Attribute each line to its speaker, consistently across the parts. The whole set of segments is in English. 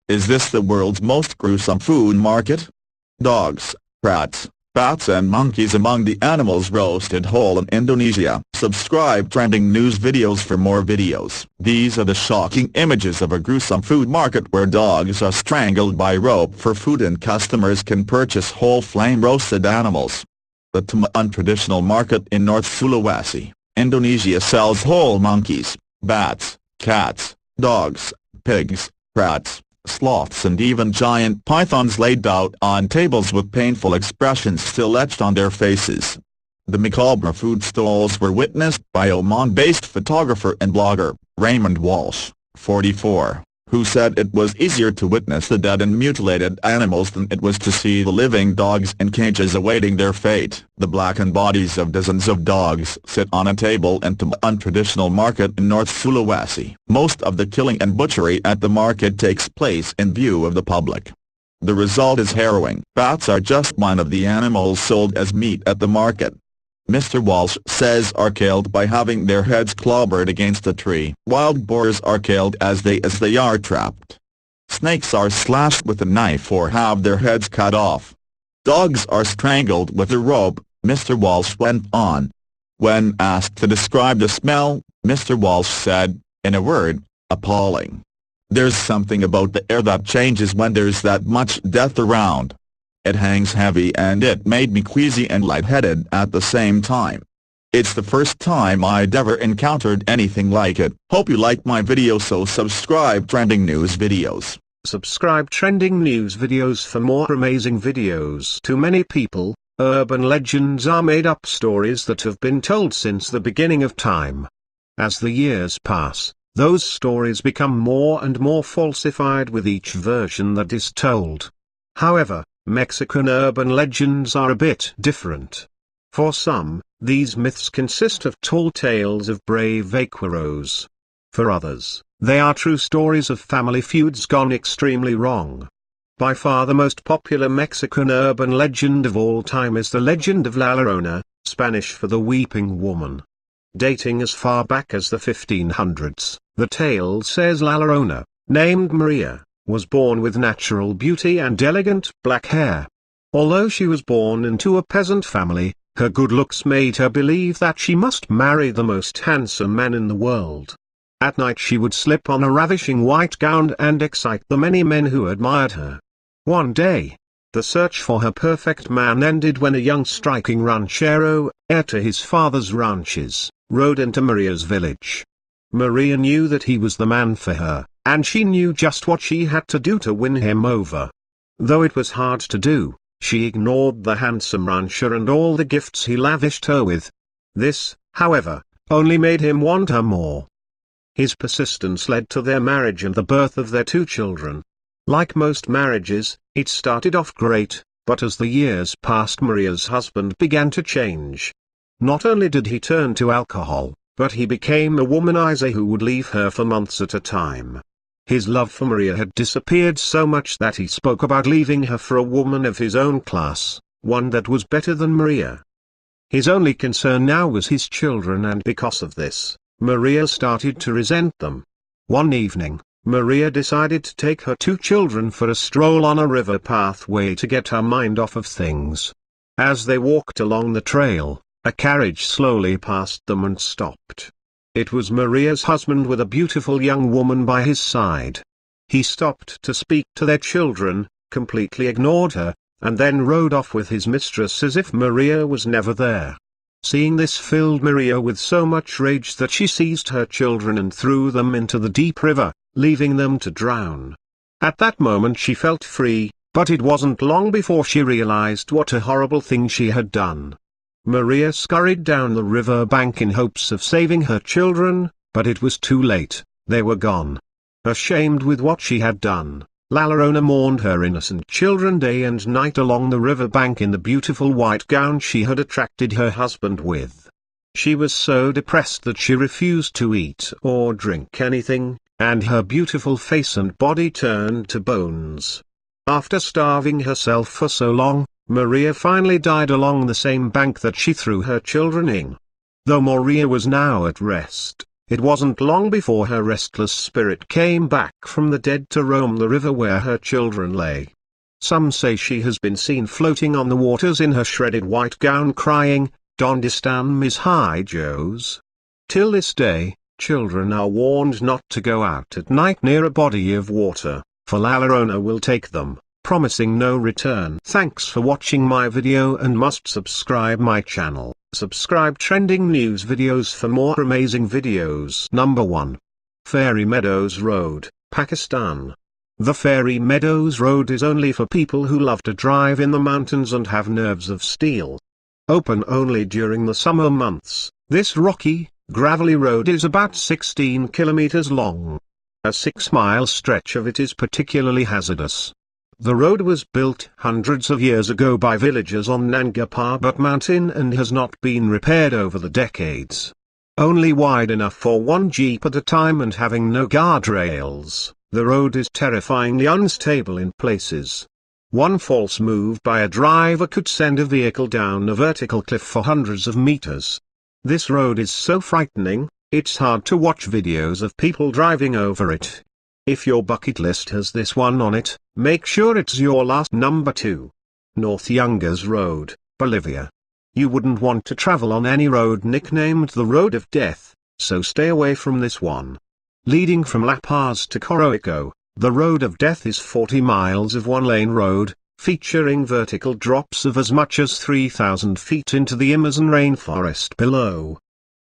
Speaker 1: Is this the world's most gruesome food market? Dogs, rats, bats and monkeys among the animals roasted whole in Indonesia. Subscribe Trending News Videos for more videos. These are the shocking images of a gruesome food market where dogs are strangled by rope for food and customers can purchase whole flame-roasted animals. The Tomohon traditional market in North Sulawesi, Indonesia sells whole monkeys, bats, cats, dogs, pigs, rats, sloths and even giant pythons laid out on tables with painful expressions still etched on their faces. The macabre food stalls were witnessed by Oman-based photographer and blogger, Raymond Walsh, 44, who said it was easier to witness the dead and mutilated animals than it was to see the living dogs in cages awaiting their fate. The blackened bodies of dozens of dogs sit on a table in Tomohon traditional market in North Sulawesi. Most of the killing and butchery at the market takes place in view of the public. The result is harrowing. Bats are just one of the animals sold as meat at the market. Mr. Walsh says are killed by having their heads clobbered against a tree. Wild boars are killed as they are trapped. Snakes are slashed with a knife or have their heads cut off. Dogs are strangled with a rope, Mr. Walsh went on. When asked to describe the smell, Mr. Walsh said, in a word, appalling. There's something about the air that changes when there's that much death around. It hangs heavy and it made me queasy and lightheaded at the same time. It's the first time I'd ever encountered anything like it. Hope you like my video, so subscribe Trending News Videos.
Speaker 2: Subscribe Trending News Videos for more amazing videos. To many people, urban legends are made-up stories that have been told since the beginning of time. As the years pass, those stories become more and more falsified with each version that is told. However, Mexican urban legends are a bit different. For some, these myths consist of tall tales of brave vaqueros. For others, they are true stories of family feuds gone extremely wrong. By far the most popular Mexican urban legend of all time is the legend of La Llorona, Spanish for the Weeping Woman. Dating as far back as the 1500s, the tale says La Llorona, named Maria, was born with natural beauty and elegant black hair. Although she was born into a peasant family, her good looks made her believe that she must marry the most handsome man in the world. At night she would slip on a ravishing white gown and excite the many men who admired her. One day, the search for her perfect man ended when a young striking ranchero, heir to his father's ranches, rode into Maria's village. Maria knew that he was the man for her, and she knew just what she had to do to win him over. Though it was hard to do, she ignored the handsome rancher and all the gifts he lavished her with. This, however, only made him want her more. His persistence led to their marriage and the birth of their 2 children. Like most marriages, it started off great, but as the years passed, Maria's husband began to change. Not only did he turn to alcohol, but he became a womanizer who would leave her for months at a time. His love for Maria had disappeared so much that he spoke about leaving her for a woman of his own class, one that was better than Maria. His only concern now was his children, and because of this, Maria started to resent them. One evening, Maria decided to take her 2 children for a stroll on a river pathway to get her mind off of things. As they walked along the trail, a carriage slowly passed them and stopped. It was Maria's husband with a beautiful young woman by his side. He stopped to speak to their children, completely ignored her, and then rode off with his mistress as if Maria was never there. Seeing this filled Maria with so much rage that she seized her children and threw them into the deep river, leaving them to drown. At that moment she felt free, but it wasn't long before she realized what a horrible thing she had done. Maria scurried down the river bank in hopes of saving her children, but it was too late, they were gone. Ashamed with what she had done, La Llorona mourned her innocent children day and night along the river bank in the beautiful white gown she had attracted her husband with. She was so depressed that she refused to eat or drink anything, and her beautiful face and body turned to bones. After starving herself for so long, Maria finally died along the same bank that she threw her children in. Though Maria was now at rest, It wasn't long before her restless spirit came back from the dead to roam the river where her children lay. Some say she has been seen floating on the waters in her shredded white gown crying, "Donde están mis hijos?" Till this day, children are warned not to go out at night near a body of water, for La Llorona will take them, promising no return. Thanks for watching my video and must subscribe my channel. Subscribe trending news videos for more amazing videos. Number 1. Fairy Meadows Road, Pakistan. The Fairy Meadows Road is only for people who love to drive in the mountains and have nerves of steel. Open only during the summer months, this rocky, gravelly road is about 16 kilometers long. A 6-mile stretch of it is particularly hazardous. The road was built hundreds of years ago by villagers on Nanga Parbat mountain and has not been repaired over the decades. Only wide enough for one jeep at a time and having no guardrails, the road is terrifyingly unstable in places. One false move by a driver could send a vehicle down a vertical cliff for hundreds of meters. This road is so frightening, it's hard to watch videos of people driving over it. If your bucket list has this one on it, make sure it's your last. Number 2. North Yungas Road, Bolivia. You wouldn't want to travel on any road nicknamed the Road of Death, so stay away from this one. Leading from La Paz to Coroico, the Road of Death is 40 miles of one-lane road, featuring vertical drops of as much as 3,000 feet into the Amazon rainforest below.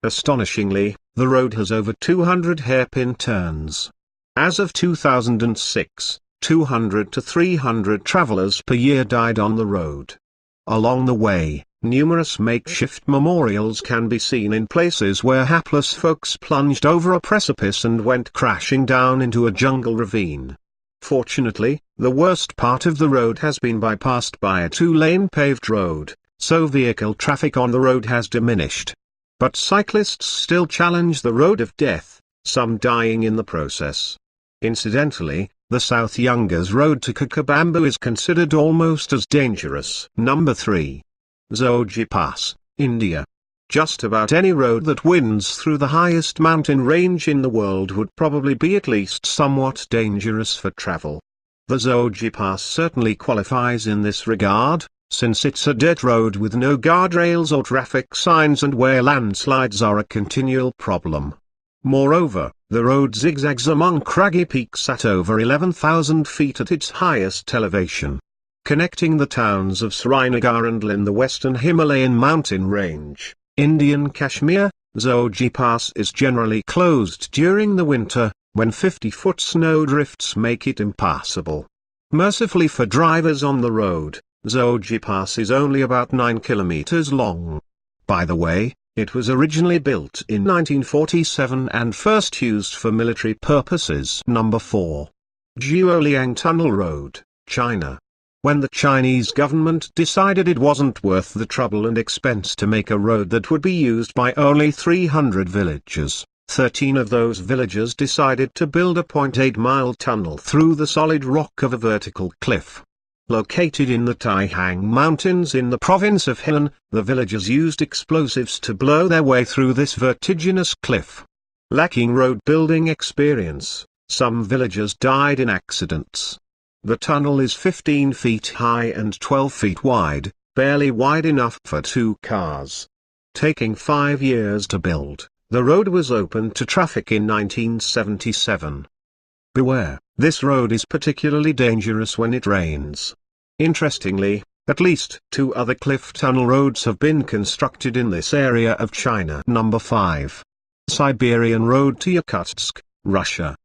Speaker 2: Astonishingly, the road has over 200 hairpin turns. As of 2006, 200 to 300 travelers per year died on the road. Along the way, numerous makeshift memorials can be seen in places where hapless folks plunged over a precipice and went crashing down into a jungle ravine. Fortunately, the worst part of the road has been bypassed by a 2-lane paved road, so vehicle traffic on the road has diminished. But cyclists still challenge the Road of Death, some dying in the process. Incidentally, the South Yungas Road to Cochabamba is considered almost as dangerous. Number 3. Zoji Pass, India. Just about any road that winds through the highest mountain range in the world would probably be at least somewhat dangerous for travel. The Zoji Pass certainly qualifies in this regard, since it's a dirt road with no guardrails or traffic signs and where landslides are a continual problem. Moreover, the road zigzags among craggy peaks at over 11,000 feet at its highest elevation. Connecting the towns of Srinagar and in the western Himalayan mountain range, Indian Kashmir, Zoji Pass is generally closed during the winter, when 50-foot snowdrifts make it impassable. Mercifully for drivers on the road, Zoji Pass is only about 9 kilometers long. By the way, it was originally built in 1947 and first used for military purposes. Number 4. Jiuliang Tunnel Road, China. When the Chinese government decided it wasn't worth the trouble and expense to make a road that would be used by only 300 villagers, 13 of those villagers decided to build a 0.8-mile tunnel through the solid rock of a vertical cliff. Located in the Taihang Mountains in the province of Henan, the villagers used explosives to blow their way through this vertiginous cliff. Lacking road building experience, some villagers died in accidents. The tunnel is 15 feet high and 12 feet wide, barely wide enough for 2 cars. Taking 5 years to build, the road was opened to traffic in 1977. Beware, this road is particularly dangerous when it rains. Interestingly, at least 2 other cliff tunnel roads have been constructed in this area of China. Number 5. Siberian Road to Yakutsk, Russia.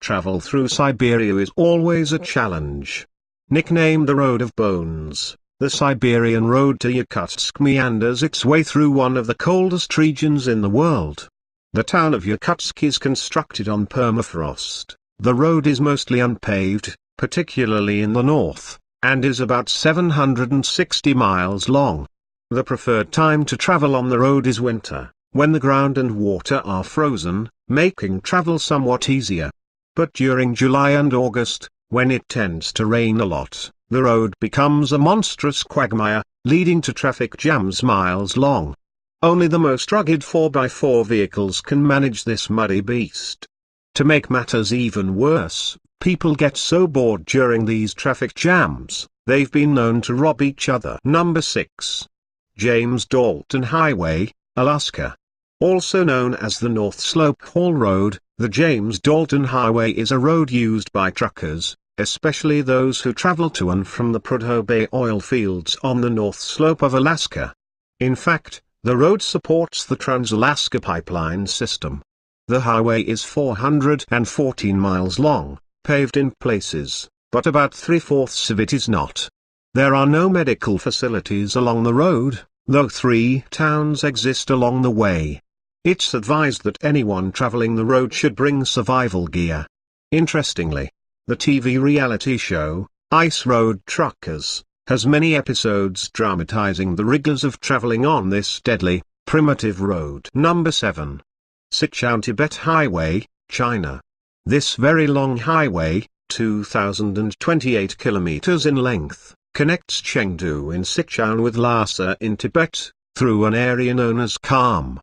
Speaker 2: Travel through Siberia is always a challenge. Nicknamed the Road of Bones, the Siberian Road to Yakutsk meanders its way through one of the coldest regions in the world. The town of Yakutsk is constructed on permafrost. The road is mostly unpaved, particularly in the north, and is about 760 miles long. The preferred time to travel on the road is winter, when the ground and water are frozen, making travel somewhat easier. But during July and August, when it tends to rain a lot, the road becomes a monstrous quagmire, leading to traffic jams miles long. Only the most rugged 4x4 vehicles can manage this muddy beast. To make matters even worse, people get so bored during these traffic jams, they've been known to rob each other. Number 6. James Dalton Highway, Alaska. Also known as the North Slope Haul Road, the James Dalton Highway is a road used by truckers, especially those who travel to and from the Prudhoe Bay oil fields on the North Slope of Alaska. In fact, the road supports the Trans-Alaska Pipeline system. The highway is 414 miles long, paved in places, but about 3/4 of it is not. There are no medical facilities along the road, though 3 towns exist along the way. It's advised that anyone traveling the road should bring survival gear. Interestingly, the TV reality show, Ice Road Truckers, has many episodes dramatizing the rigors of traveling on this deadly, primitive road. Number 7. Sichuan-Tibet Highway, China. This very long highway, 2,028 kilometers in length, connects Chengdu in Sichuan with Lhasa in Tibet, through an area known as Kham.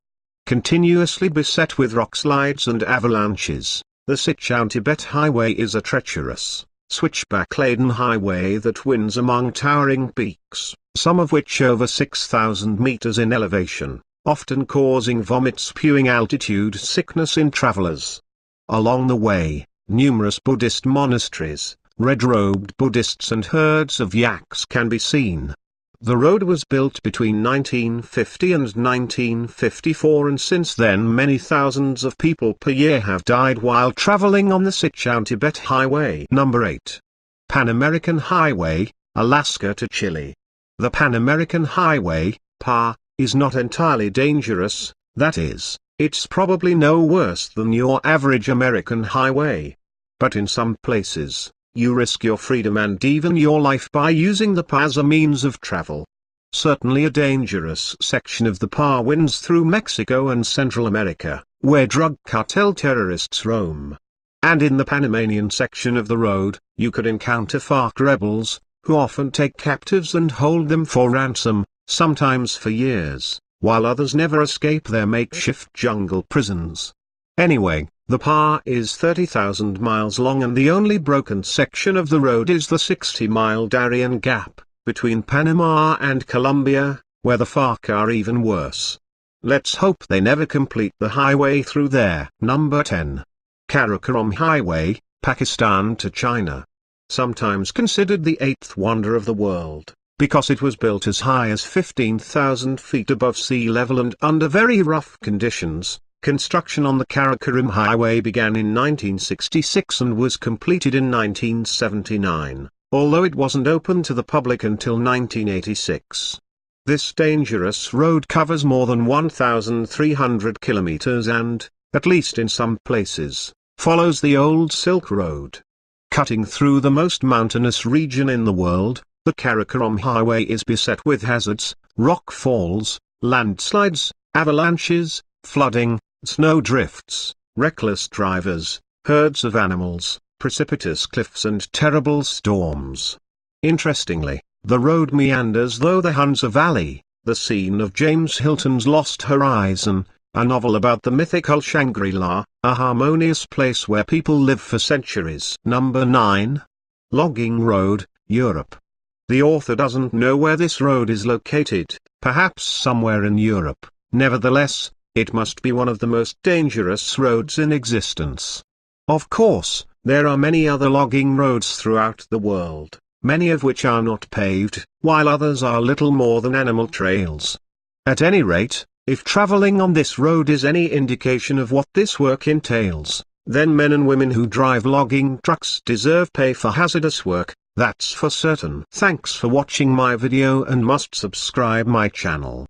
Speaker 2: Continuously beset with rock slides and avalanches, the Sichuan-Tibet Highway is a treacherous, switchback-laden highway that winds among towering peaks, some of which over 6,000 meters in elevation, often causing vomit-spewing altitude sickness in travelers. Along the way, numerous Buddhist monasteries, red-robed Buddhists and herds of yaks can be seen. The road was built between 1950 and 1954, and since then many thousands of people per year have died while traveling on the Sichuan-Tibet Highway. Number 8. Pan American Highway, Alaska to Chile. The Pan American Highway, PA, is not entirely dangerous, that is, it's probably no worse than your average American highway. But in some places, you risk your freedom and even your life by using the PA as a means of travel. Certainly a dangerous section of the PA winds through Mexico and Central America, where drug cartel terrorists roam. And in the Panamanian section of the road, you could encounter FARC rebels, who often take captives and hold them for ransom, sometimes for years, while others never escape their makeshift jungle prisons. Anyway, the PA is 30,000 miles long, and the only broken section of the road is the 60-mile Darien Gap, between Panama and Colombia, where the FARC are even worse. Let's hope they never complete the highway through there. Number 10. Karakoram Highway, Pakistan to China. Sometimes considered the 8th wonder of the world, because it was built as high as 15,000 feet above sea level and under very rough conditions. Construction on the Karakoram Highway began in 1966 and was completed in 1979, although it wasn't open to the public until 1986. This dangerous road covers more than 1,300 kilometers and, at least in some places, follows the old Silk Road. Cutting through the most mountainous region in the world, the Karakoram Highway is beset with hazards, rock falls, landslides, avalanches, flooding, snow drifts, reckless drivers, herds of animals, precipitous cliffs and terrible storms. Interestingly, the road meanders through the Hunza Valley, the scene of James Hilton's Lost Horizon, a novel about the mythical Shangri-La, a harmonious place where people live for centuries. Number 9. Logging Road, Europe. The author doesn't know where this road is located, perhaps somewhere in Europe. Nevertheless, it must be one of the most dangerous roads in existence. Of course, there are many other logging roads throughout the world, many of which are not paved, while others are little more than animal trails. At any rate, if traveling on this road is any indication of what this work entails, then men and women who drive logging trucks deserve pay for hazardous work, that's for certain. Thanks for watching my video and must subscribe my channel.